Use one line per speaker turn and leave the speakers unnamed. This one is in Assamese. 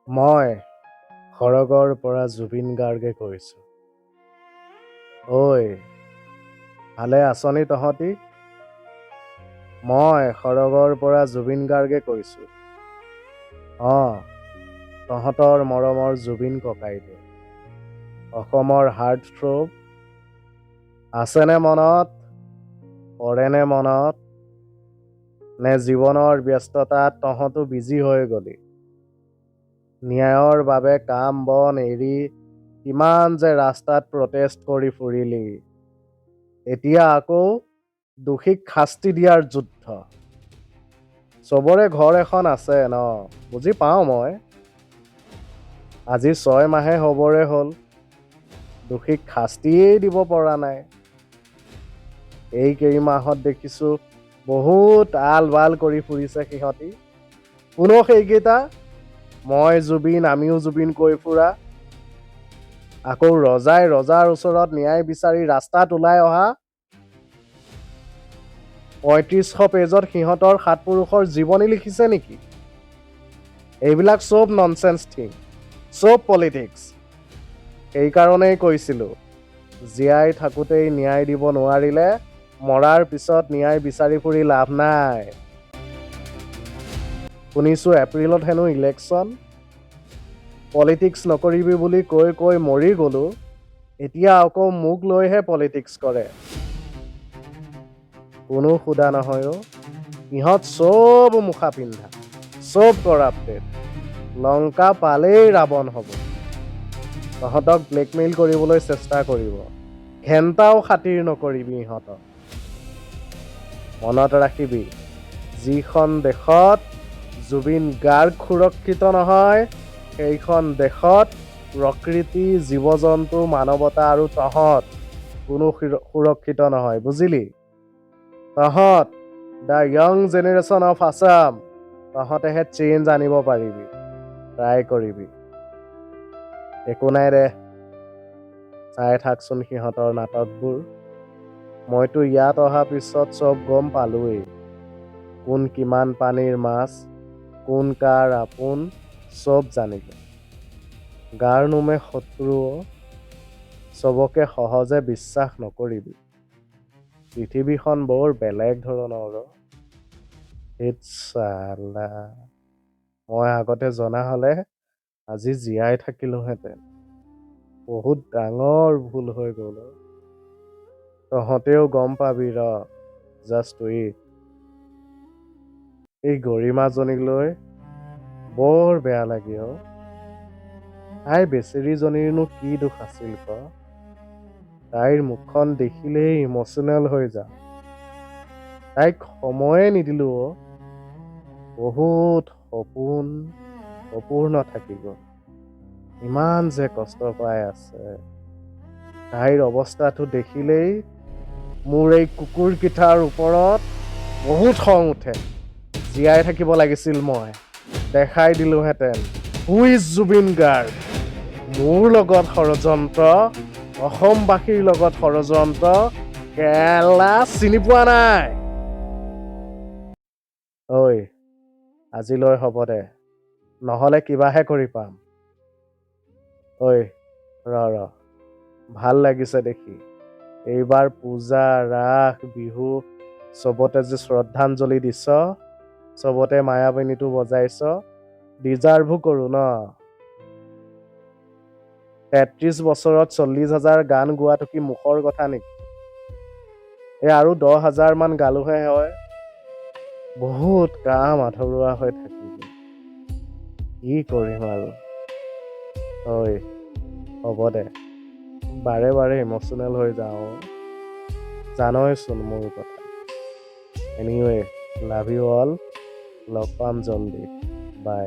মই খড়গৰ পৰা জুবিন গাৰ্গে কৈছোঁ। ঐ, ভালে আছনি তহঁতি? মই খড়গৰ পৰা জুবিন গাৰ্গে কৈছোঁ। তহঁতৰ মৰমৰ জুবিন ককাইদেউ, অসমৰ হাৰ্ট থ্ৰব। আছেনে মনত? পৰেনে মনত? নে জীৱনৰ ব্যস্ততাত তহঁতো বিজি হৈ গলি? ন্যায়ৰ বাবে কাম বন এৰি কিমান যে ৰাস্তাত প্ৰটেষ্ট কৰি ফুৰিলি। এতিয়া আকৌ দোষীক শাস্তি দিয়াৰ যুদ্ধ। চবৰে ঘৰ এখন আছে ন, বুজি পাওঁ মই। আজি 6 মাহে হ'বৰে হ'ল, দোষীক শাস্তিয়েই দিব পৰা নাই। এই কেইমাহত দেখিছোঁ বহুত আল বাল কৰি ফুৰিছে সিহঁতি। কোনো সেইকেইটা মই জুবিন, আমিও জুবিন কৈ ফুৰা। আকৌ ৰজাৰ ওচৰত ন্যায় বিচাৰি ৰাস্তাত ওলাই অহা। ৩৫০০ পেজত সিহঁতৰ ৭ পুৰুষৰ জীৱনী লিখিছে নেকি? এইবিলাক চব ননচেন্স থিং, চব পলিটিক্স। সেইকাৰণেই কৈছিলোঁ, জীয়াই থাকোঁতেই ন্যায় দিব নোৱাৰিলে মৰাৰ পিছত ন্যায় বিচাৰি ফুৰি লাভ নাই। শুনিছোঁ এপ্ৰিলত হেনো ইলেকশ্যন। পলিটিক্স নকৰিবি বুলি কৈ কৈ মৰি গ'লোঁ, এতিয়া আকৌ মোক লৈহে পলিটিক্স কৰে। কোনো সোধা নহয় অ'। ইহঁত চব মুখা পিন্ধা, চব কৰাপ্টেড। লংকা পালেই ৰাৱণ হ'ব। তহঁতক ব্লেকমেইল কৰিবলৈ চেষ্টা কৰিব। ঘেণ্টাও খাতিৰ নকৰিবি ইহঁতক। মনত ৰাখিবি, যিখন দেশত জুবিন গাৰ্গ সুৰক্ষিত নহয়, সেইখন দেশত প্ৰকৃতি, জীৱ-জন্তু, মানৱতা আৰু তহঁত কোনো সুৰক্ষিত নহয়, বুজিলি? তহঁত the young generation of Assam, তহঁতেহে চেঞ্জ আনিব পাৰিবি। ট্ৰাই কৰিবি। একো নাই দে, চাই থাকচোন সিহঁতৰ নাটকবোৰ। মইতো ইয়াত অহা পিছত চব গম পালোৱেই। কোন কিমান পানীৰ মাছ, কোন কাৰ আপোন, চব জানিলোঁ। গাৰ নোমে শত্ৰু, চবকে সহজে বিশ্বাস নকৰিবি। পৃথিৱীখন বৰ বেলেগ ধৰণৰ। ধেৎ চালা, মই আগতে জনা হ'লে আজি জীয়াই থাকিলোহেঁতেন। বহুত ডাঙৰ ভুল হৈ গ'ল। তহঁতেও গম পাবি ৰ, জাষ্ট ৱেইট। এই গৰিমাজনীক লৈ বৰ বেয়া লাগে অ'। তাই বেচেৰীজনীৰনো কি দুখ আছিল ক? তাইৰ মুখখন দেখিলেই ইমচনেল হৈ যাওঁ। তাইক সময়ে নিদিলোঁ অ'। বহুত সপোন অপূৰ্ণ থাকি গ'ল। ইমান যে কষ্ট পাই আছে। তাইৰ অৱস্থাটো দেখিলেই মোৰ এই কুকুৰকেইটাৰ ওপৰত বহুত খং উঠে। জীয়াই থাকিব লাগিছিল মই, দেখাই দিলোহেঁতেন হু ইজ জুবিন গাৰ্গ। মোৰ লগত ষড়যন্ত্ৰ, অসমবাসীৰ লগত ষড়যন্ত্ৰ, কেলা চিনি পোৱা নাই। ঐ, আজিলৈ হ'ব দে, নহ'লে কিবাহে কৰি পাম। ঐ, ৰ, ভাল লাগিছে দেখি। এইবাৰ পূজা, ৰাস, বিহু চবতে যে শ্ৰদ্ধাঞ্জলি দিছ, চবতে মায়াবিনীটো বজাইছ, ডিজাৰ্ভো কৰোঁ ন। ৩৩ বছৰত ৪০,০০০ গান গোৱাটো কি মুখৰ কথা নেকি? আৰু 10,000 মান গালোহে হয়। বহুত কাম আধৰুৱা হৈ থাকিব। কি কৰিম আৰু। ঐ, হ'ব দে, বাৰে বাৰে ইমচনেল হৈ যাওঁ। জানইচোন মোৰ কথা। Anyway, love you all. লগ পাম জল্দি। বাই।